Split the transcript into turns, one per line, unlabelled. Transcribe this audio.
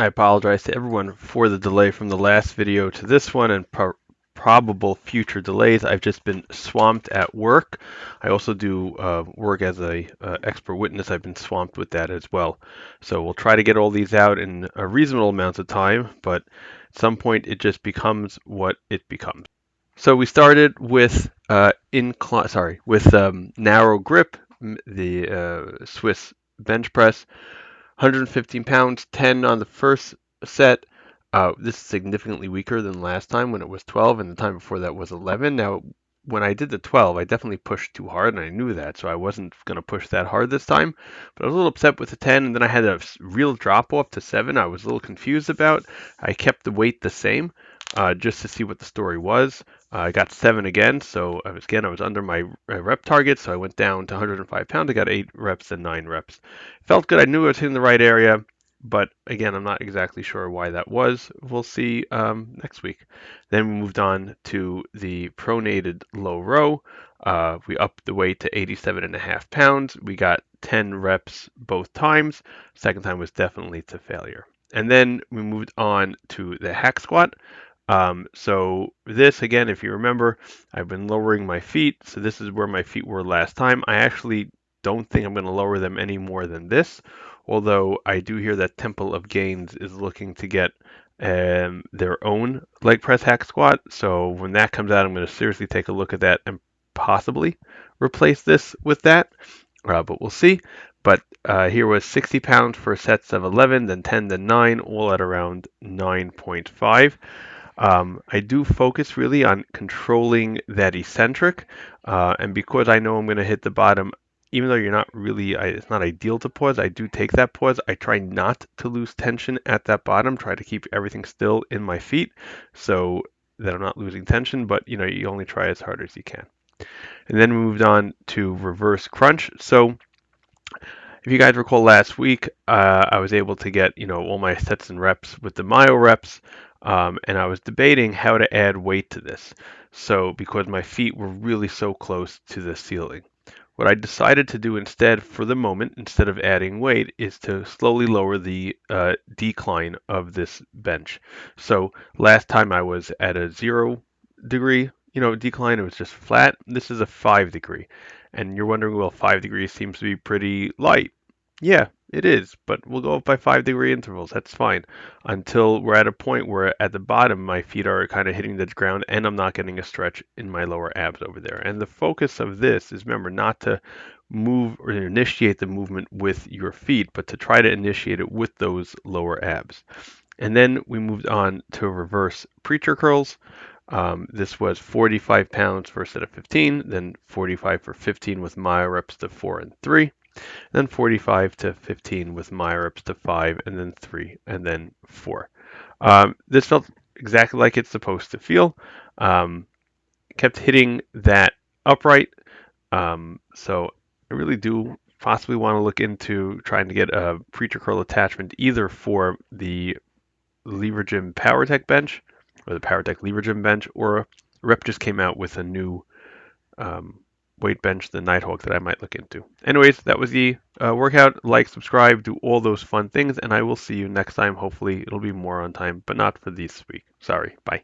I apologize to everyone for the delay from the last video to this one and probable future delays. I've just been swamped at work. I also do work as a expert witness. I've been swamped with that as well. So we'll try to get all these out in a reasonable amount of time, but at some point it just becomes what it becomes. So we started with narrow grip, the Swiss bench press. 115 pounds, 10 on the first set. This is significantly weaker than last time when it was 12, and the time before that was 11. Now, when I did the 12, I definitely pushed too hard, and I knew that, so I wasn't going to push that hard this time. But I was a little upset with the 10, and then I had a real drop off to 7. I was a little confused about. I kept the weight the same, just to see what the story was. I got 7 again, so I was under my rep target, so I went down to 105 pounds. I got 8 reps and 9 reps. Felt good. I knew I was hitting the right area, but again, I'm not exactly sure why that was. We'll see next week. Then we moved on to the pronated low row. We upped the weight to 87.5 pounds. We got 10 reps both times. Second time was definitely to failure. And then we moved on to the hack squat. So this, again, if you remember, I've been lowering my feet. So this is where my feet were last time. I actually don't think I'm going to lower them any more than this, although I do hear that Temple of Gains is looking to get their own leg press hack squat. So when that comes out, I'm going to seriously take a look at that and possibly replace this with that, but we'll see. But here was 60 pounds for sets of 11, then 10, then 9, all at around 9.5. I do focus really on controlling that eccentric, and because I know I'm going to hit the bottom, even though you're not really, it's not ideal to pause, I do take that pause. I try not to lose tension at that bottom, try to keep everything still in my feet so that I'm not losing tension, but you only try as hard as you can. And then we moved on to reverse crunch. So if you guys recall last week, I was able to get all my sets and reps with the myo reps, and I was debating how to add weight to this. So because my feet were really so close to the ceiling, what I decided to do instead, for the moment, instead of adding weight, is to slowly lower the decline of this bench. So last time I was at a 0 degree, decline. It was just flat. This is a 5 degree. And you're wondering, well, 5 degrees seems to be pretty light. Yeah, it is, but we'll go up by 5 degree intervals. That's fine until we're at a point where at the bottom my feet are kind of hitting the ground and I'm not getting a stretch in my lower abs over there. And the focus of this is, remember, not to move or initiate the movement with your feet, but to try to initiate it with those lower abs. And then we moved on to reverse preacher curls. This was 45 pounds for a set of 15, then 45 for 15 with myo reps to 4 and 3, then 45 to 15 with myo reps to 5, and then 3, and then 4. This felt exactly like it's supposed to feel. Kept hitting that upright. So I really do possibly want to look into trying to get a preacher curl attachment either for the Lever Gym PowerTech bench or the PowerTech Lever Gym bench, or Rep just came out with a new weight bench, the Nighthawk, that I might look into. Anyways, that was the workout. Like, subscribe, do all those fun things, and I will see you next time. Hopefully it'll be more on time, but not for this week. Sorry. Bye.